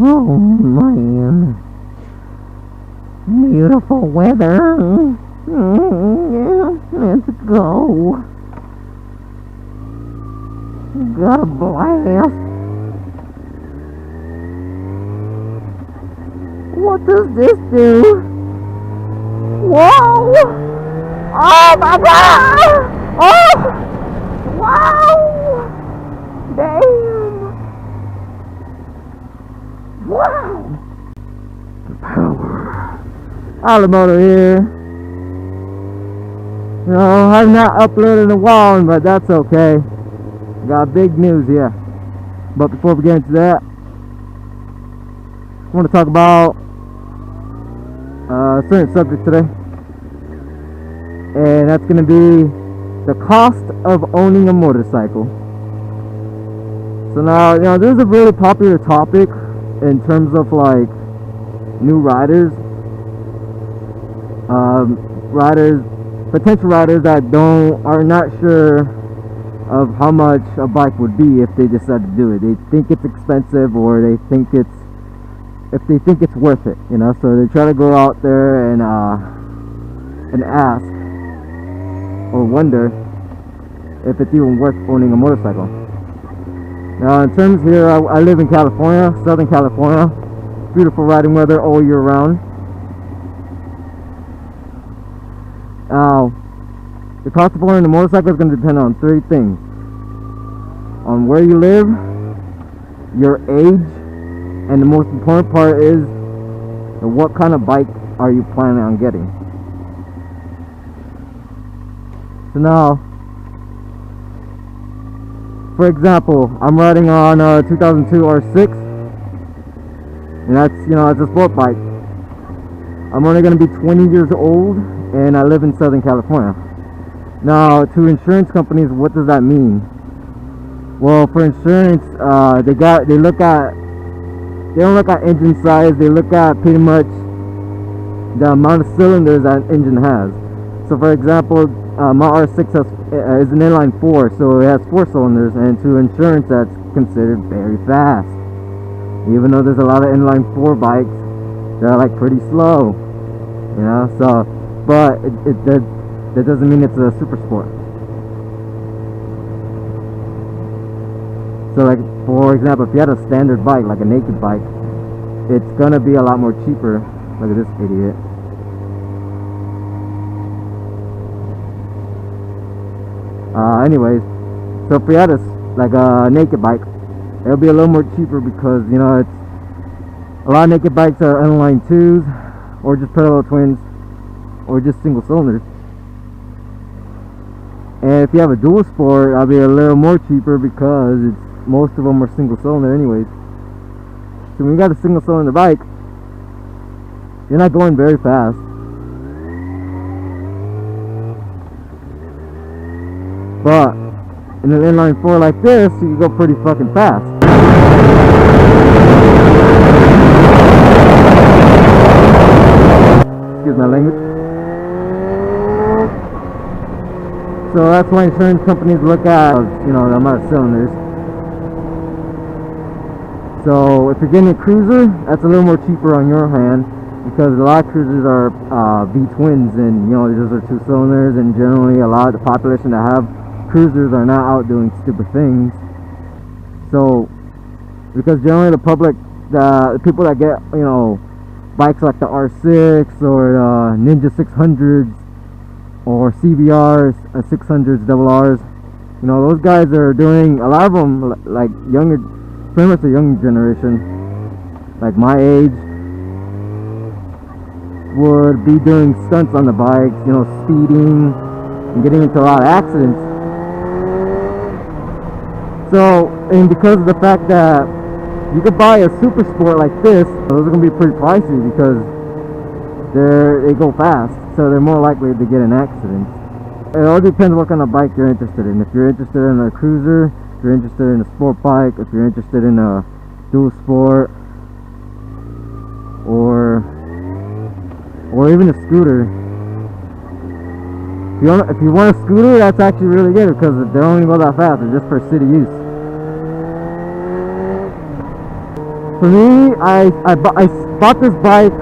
Oh man, beautiful weather. Yeah, let's go. Got a blast. What does this do? Whoa! Oh my god! Oh! Wow! Damn! Wow! The power. Alamoto here. You know, I've not uploaded in a while, but that's okay. Got big news here. But before we get into that, I want to talk about a certain subject today. And that's going to be the cost of owning a motorcycle. So now, you know, this is a really popular topic in terms of like new riders, potential riders that are not sure of how much a bike would be if they decide to do it. They think it's expensive, or they think it's worth it, you know. So they try to go out there and ask or wonder if it's even worth owning a motorcycle. Now, in terms here, I live in California, Southern California. Beautiful riding weather all year round. The cost of owning a motorcycle is going to depend on three things: on where you live, your age, and the most important part is what kind of bike are you planning on getting. So now, for example, I'm riding on a 2002 R6, and that's, you know, it's a sport bike. I'm only going to be 20 years old, and I live in Southern California. Now, to insurance companies, what does that mean? Well, for insurance, they don't look at engine size. They look at pretty much the amount of cylinders that an engine has. So, for example, my R6 is an inline 4, so it has 4 cylinders, and to insurance, that's considered very fast. Even though there's a lot of inline 4 bikes, they're like pretty slow, you know. So, but that doesn't mean it's a super sport. So, like, for example, if you had a standard bike, like a naked bike, it's gonna be a lot more cheaper. Look at this idiot. Anyways, so if you had a naked bike, it'll be a little more cheaper because, you know, it's a lot of naked bikes are inline 2s, or just parallel twins, or just single cylinders. And if you have a dual sport, it'll be a little more cheaper because most of them are single cylinder anyways. So when you got a single cylinder bike, you're not going very fast. But in an inline 4 like this, you can go pretty fucking fast. Excuse my language. So that's why insurance companies look at, you know, the amount of cylinders. So if you're getting a cruiser, that's a little more cheaper on your hand, because a lot of cruisers are V-twins, and, you know, those are 2 cylinders, and generally a lot of the population that have cruisers are not out doing stupid things. So because generally the public, the people that get, you know, bikes like the R6 or Ninja 600s or CBRs, 600s, double Rs, you know, those guys are doing, a lot of them, like younger, pretty much the younger generation, like my age, would be doing stunts on the bikes, you know, speeding and getting into a lot of accidents. So, and because of the fact that you could buy a super sport like this, those are going to be pretty pricey because they go fast, so they're more likely to get in accidents. It all depends what kind of bike you're interested in. If you're interested in a cruiser, if you're interested in a sport bike, if you're interested in a dual sport, or even a scooter. If you want a scooter, that's actually really good because they don't even go that fast. They're just for city use. For me, I bought this bike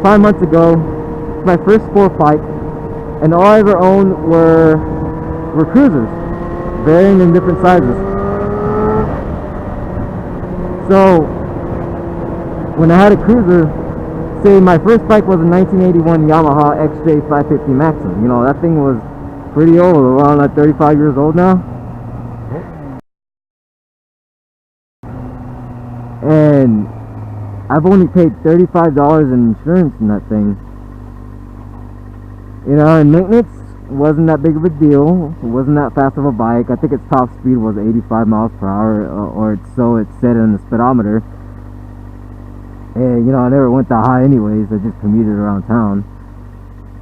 5 months ago. It's my first sport bike, and all I ever owned were cruisers, varying in different sizes. So when I had a cruiser, say my first bike was a 1981 Yamaha XJ550 Maxim. You know, that thing was pretty old, around like 35 years old now. And I've only paid $35 in insurance in that thing. You know, and maintenance wasn't that big of a deal. It wasn't that fast of a bike. I think its top speed was 85 miles per hour, or so it said in the speedometer. And you know, I never went that high anyways. I just commuted around town.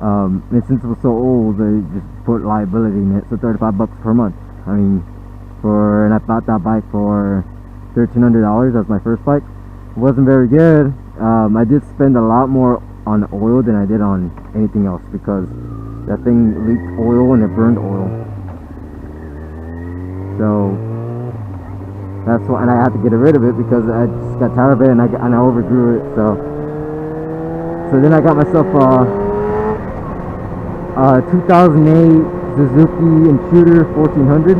And since it was so old, they just put liability in it. So $35 per month. I mean, and I bought that bike for $1,300. That's my first bike. It wasn't very good. I did spend a lot more on oil than I did on anything else, because that thing leaked oil and it burned oil. So that's why, and I had to get rid of it because I just got tired of it, and I overgrew it. So then I got myself a 2008 Suzuki Intruder 1400.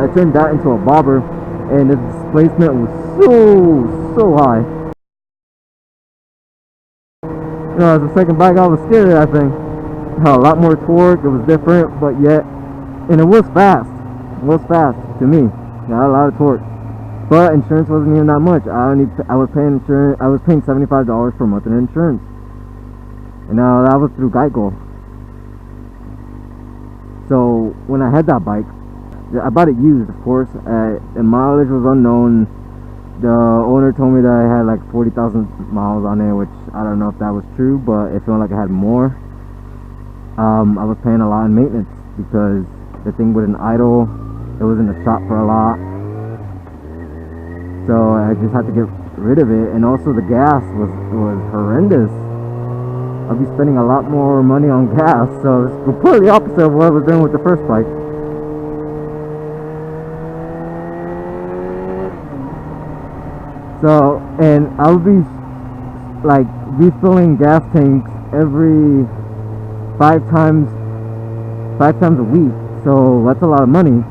I turned that into a bobber, and the displacement was so high. You know, as a second bike, I was scared of that thing. It had a lot more torque. It was different, but yet, and it was fast. It was fast to me. It had a lot of torque, but insurance wasn't even that much. I was paying insurance. I was paying $75 per month in insurance, and that was through Geico. So when I had that bike, I bought it used, of course. The mileage was unknown. The owner told me that I had like 40,000 miles on it, which I don't know if that was true, but it felt like I had more. I was paying a lot in maintenance because the thing wouldn't idle. It was in the shop for a lot, so I just had to get rid of it. And also the gas was horrendous. I'll be spending a lot more money on gas, so it's completely opposite of what I was doing with the first bike. So, and I'll be like refilling gas tanks every 5 times a week. So that's a lot of money.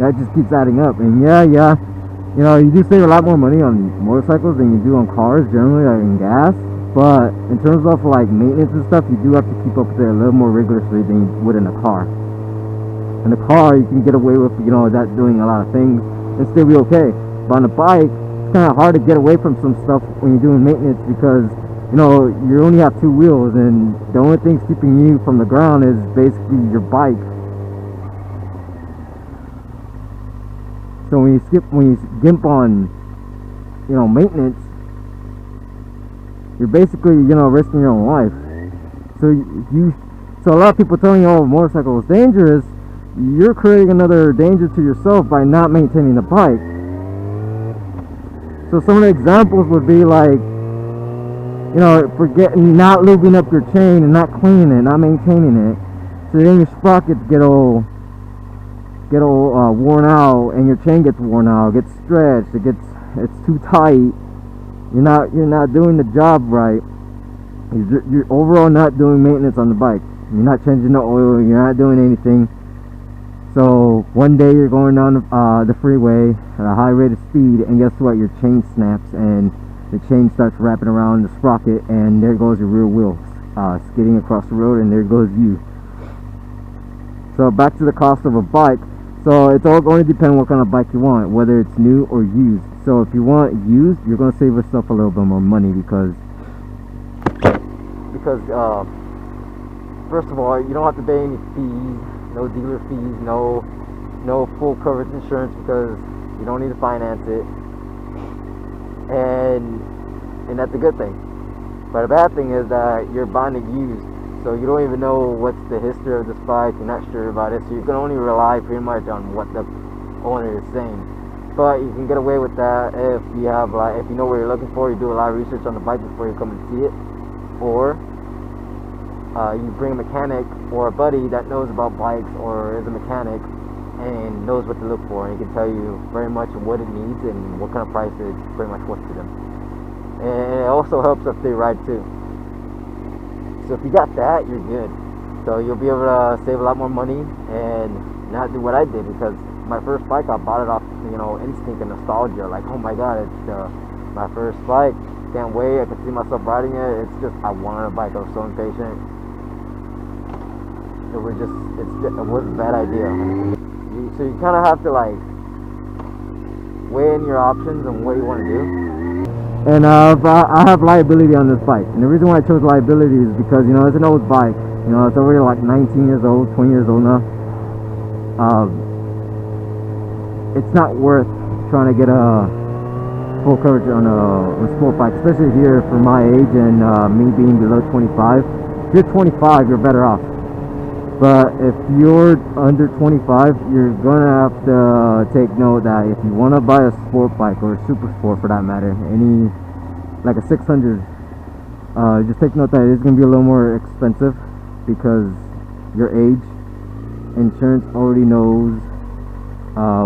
That just keeps adding up. And yeah, you know, you do save a lot more money on motorcycles than you do on cars generally, like in gas. But in terms of like maintenance and stuff, you do have to keep up with it a little more rigorously than you would in a car. In a car, you can get away with, you know, that doing a lot of things and still be okay. But on a bike, it's kind of hard to get away from some stuff when you're doing maintenance, because you know, you only have 2 wheels, and the only thing keeping you from the ground is basically your bike. So when you gimp on, you know, maintenance, you're basically, you know, risking your own life. So a lot of people telling you, oh, motorcycle is dangerous. You're creating another danger to yourself by not maintaining the bike. So some of the examples would be like, you know, not lubing up your chain and not cleaning it, not maintaining it. So then your sprockets get all worn out, and your chain gets worn out, gets stretched, it's too tight. You're not doing the job right. You're overall not doing maintenance on the bike. You're not changing the oil. You're not doing anything. So one day you're going down the freeway at a high rate of speed, and guess what? Your chain snaps, and the chain starts wrapping around the sprocket, and there goes your rear wheel skidding across the road, and there goes you. So back to the cost of a bike. So it's all going to depend what kind of bike you want, whether it's new or used. So if you want used, you're going to save yourself a little bit more money, because first of all, you don't have to pay any fees, no dealer fees, no full coverage insurance, because you don't need to finance it, and that's a good thing. But a bad thing is that you're buying it used, so you don't even know what's the history of this bike. You're not sure about it, so you can only rely pretty much on what the owner is saying. But you can get away with that if you have, like, if you know what you're looking for. You do a lot of research on the bike before you come and see it, or you bring a mechanic or a buddy that knows about bikes or is a mechanic, and knows what to look for, and he can tell you very much what it needs and what kind of price it pretty much wants to them. And it also helps if they ride too. So if you got that, you're good. So you'll be able to save a lot more money and not do what I did, because my first bike, I bought it off, you know, instinct and nostalgia. Like, oh my god, it's my first bike. Can't wait. I can see myself riding it. It's just, I wanted a bike. I was so impatient. It was a bad idea. So you kind of have to like weigh in your options and what you want to do. And I have liability on this bike, and the reason why I chose liability is because, you know, it's an old bike. You know, it's already like 19 years old, 20 years old now. It's not worth trying to get a full coverage on a sport bike, especially here for my age and me being below 25. If you're 25, you're better off. But if you're under 25, you're gonna have to take note that if you want to buy a sport bike, or a super sport for that matter, any like a 600, just take note that it's gonna be a little more expensive, because your age, insurance already knows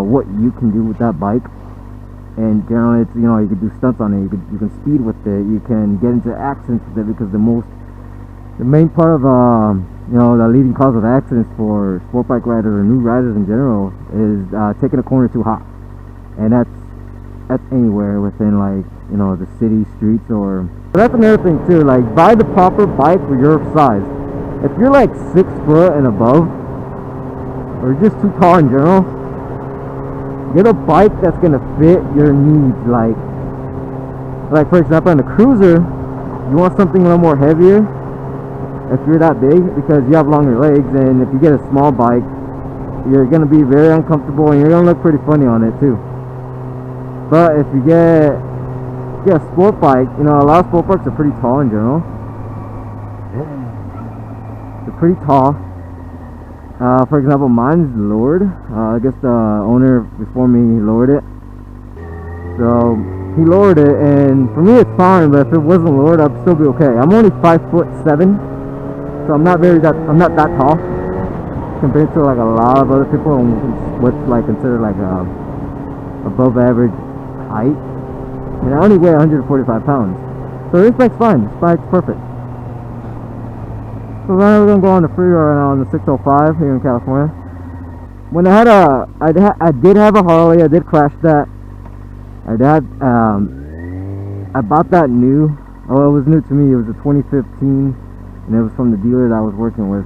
what you can do with that bike. And generally, it's, you know, you can do stunts on it, you can speed with it, you can get into accidents with it, because the main part of you know, the leading cause of accidents for sport bike riders or new riders in general is taking a corner too hot. And that's anywhere within, like, you know, the city streets. Or but that's another thing too, like, buy the proper bike for your size. If you're like 6 foot and above, or just too tall in general, get a bike that's gonna fit your needs. Like for example, on the Cruiser, you want something a little more heavier if you're that big, because you have longer legs, and if you get a small bike, you're gonna be very uncomfortable, and you're gonna look pretty funny on it too. But if you get a sport bike, you know, a lot of sport bikes are pretty tall in general. They're pretty tall. For example, mine's lowered. I guess the owner before me lowered it. So he lowered it, and for me it's fine. But if it wasn't lowered, I'd still be okay. I'm only 5'7", so I'm not that tall compared to like a lot of other people and what's like considered like above average height. And I only weigh 145 pounds, so this bike's fine. This bike's perfect. So right now we're gonna go on the freeway right now on the 605 here in California. When I did have a Harley, I did crash that. I bought that new. Oh, it was new to me. It was a 2015, and it was from the dealer that I was working with.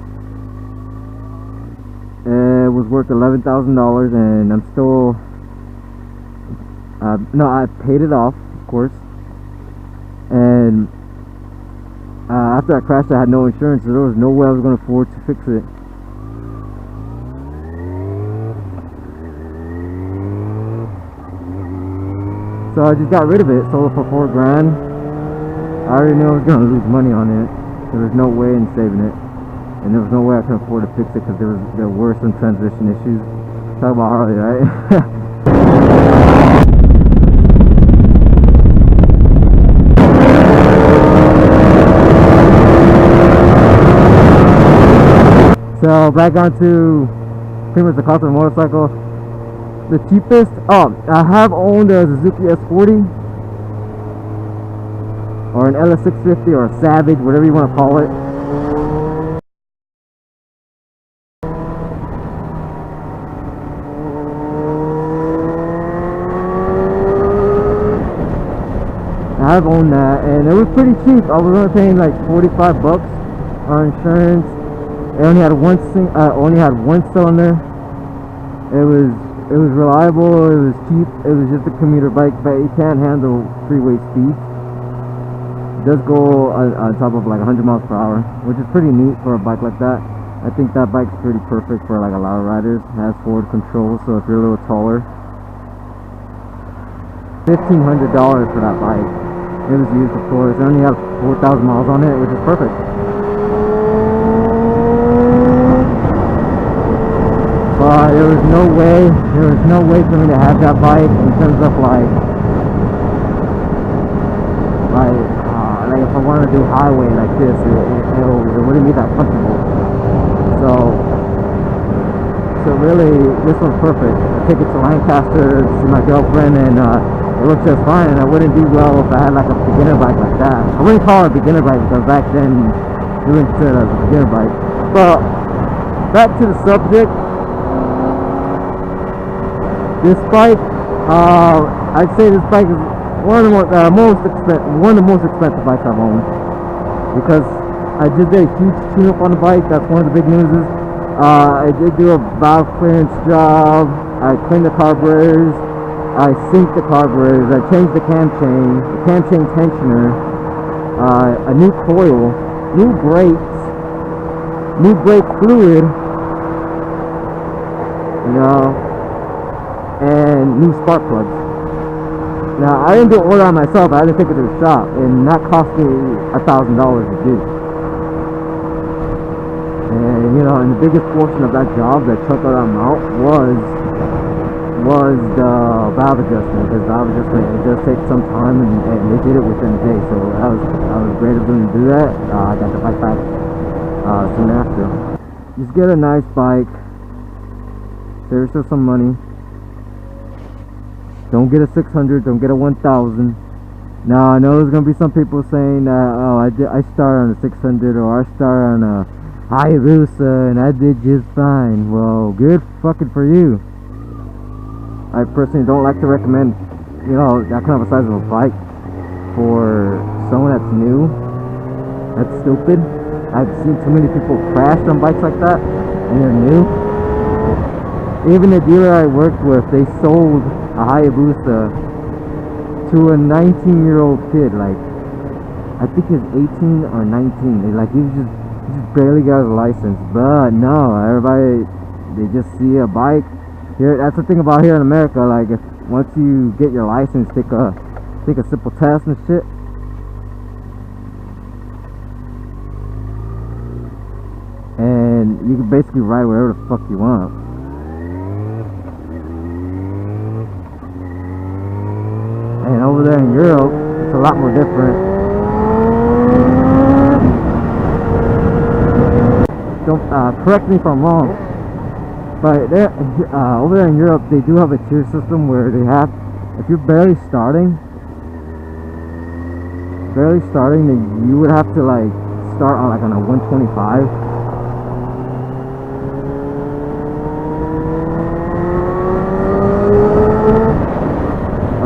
It was worth $11,000, and I'm still. No, I paid it off, of course. And after I crashed, I had no insurance, so there was no way I was going to afford to fix it. So I just got rid of it, sold it for $4,000. I already knew I was going to lose money on it. There was no way in saving it, and there was no way I could afford to fix it, because there were some transmission issues. Talk about Harley, right? So back onto pretty much the cost of the motorcycle. The cheapest, I have owned a Suzuki S40 or an LS650 or a Savage, whatever you want to call it. I have owned that, and it was pretty cheap. I was only paying like 45 bucks on insurance. It only had one cylinder. It was reliable. It was cheap. It was just a commuter bike, but it can't handle freeway speeds. It does go on top of like 100 miles per hour, which is pretty neat for a bike like that. I think that bike's pretty perfect for like a lot of riders. It has forward control, so if you're a little taller. $1,500 for that bike. It was used, of course. It only has 4,000 miles on it, which is perfect. But there was no way for me to have that bike in terms of like if I wanted to do highway like this, it wouldn't be that comfortable. So this one's perfect. I take it to Lancaster to see my girlfriend, and it looks just fine. And I wouldn't do well if I had like a beginner bike like that. I wouldn't call it a beginner bike because back then you wouldn't consider it as a beginner bike. But back to the subject. This bike, I'd say this bike is one of the most expensive bikes I've owned, because I just did a huge tune-up on the bike. That's one of the big newses. I did do a valve clearance job. I cleaned the carburetors. I synced the carburetors. I changed the cam chain tensioner, a new coil, new brakes, new brake fluid, you know, and new spark plugs. Now, I didn't do all that myself. I had to take it to the shop, and that cost me $1,000 to do. And you know, and the biggest portion of that job, that chunk of that amount, was the valve adjustment. Because valve adjustment, it does take some time, and they did it within a day. So I was great of them to do that. I got the bike back soon after. Just get a nice bike. Save yourself some money. Don't get a 600. Don't get a 1000. Now I know there's gonna be some people saying that, oh, I started on a 600, or I started on a Hayabusa and I did just fine. Well, good fucking for you. I personally don't like to recommend, you know, that kind of a size of a bike for someone that's new. That's stupid. I've seen too many people crash on bikes like that, and they're new. Even the dealer I worked with, they sold a Hayabusa to a 19-year-old kid. Like, I think he's 18 or 19. They like, he just barely got his license. But no, everybody, they just see a bike here. That's the thing about here in America. Like, if once you get your license, take a simple test and shit, and you can basically ride wherever the fuck you want. And over there in Europe, it's a lot more different. Don't correct me if I'm wrong, but over there in Europe, they do have a tier system where they have, if you're barely starting, then you would have to like start on like on a 125.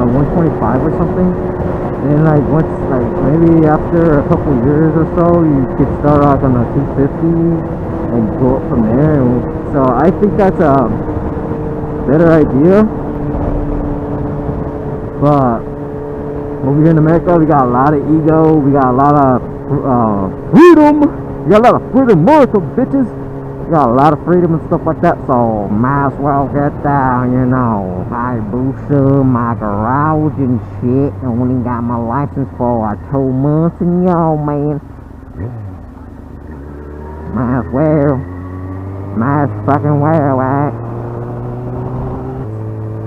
125 or something, and then like once, like maybe after a couple years or so, you could start off on a 250 and go up from there. And so I think that's a better idea. But over here in America, we got a lot of ego, we got a lot of freedom, we got a lot of freedom, more so bitches. We got a lot of freedom and stuff like that, so might as well get down, you know. Hayabusa, my garage and shit. I only got my license for 2 months, and yo, man, might as fucking well, right?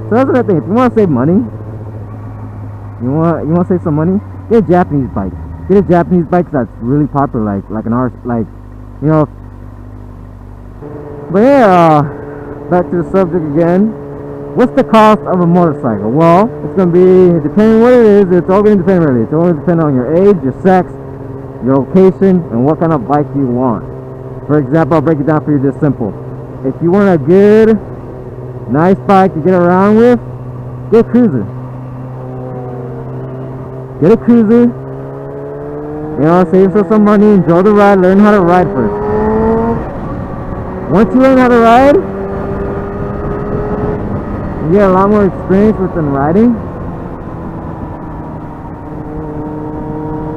So that's the thing. If you want to save money, you want to save some money, get a Japanese bike. Get a Japanese bike that's really popular, like an RS, like, you know. But yeah, back to the subject again. What's the cost of a motorcycle? Well, it's going to be, depending on what it is, it's all going to depend really. It's all going to depend on your age, your sex, your location, and what kind of bike you want. For example, I'll break it down for you just simple. If you want a good, nice bike to get around with, get a cruiser. Get a cruiser. You know, save yourself some money, enjoy the ride, learn how to ride first. Once you learn how to ride, you get a lot more experience within riding,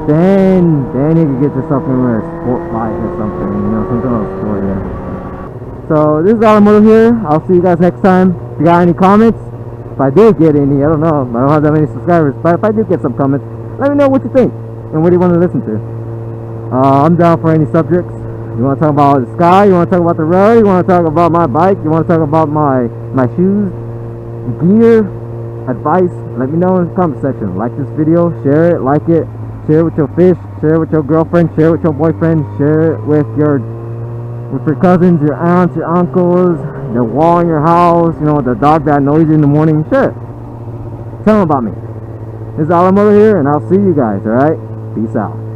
then you can get yourself in a sport bike or something, you know, something of a sport, yeah. So this is Automotive here. I'll see you guys next time. If you got any comments, if I do get any, I don't know, I don't have that many subscribers, but if I do get some comments, let me know what you think and what do you want to listen to. I'm down for any subjects. You want to talk about the sky? You want to talk about the road? You want to talk about my bike? You want to talk about my shoes, gear, advice? Let me know in the comment section. Like this video, share it, like it, share it with your fish, share it with your girlfriend, share it with your boyfriend, share it with your cousins, your aunts, your uncles, the wall in your house, you know, the dog that annoys you in the morning, shit. Tell them about me. This is Alamo here, and I'll see you guys, alright? Peace out.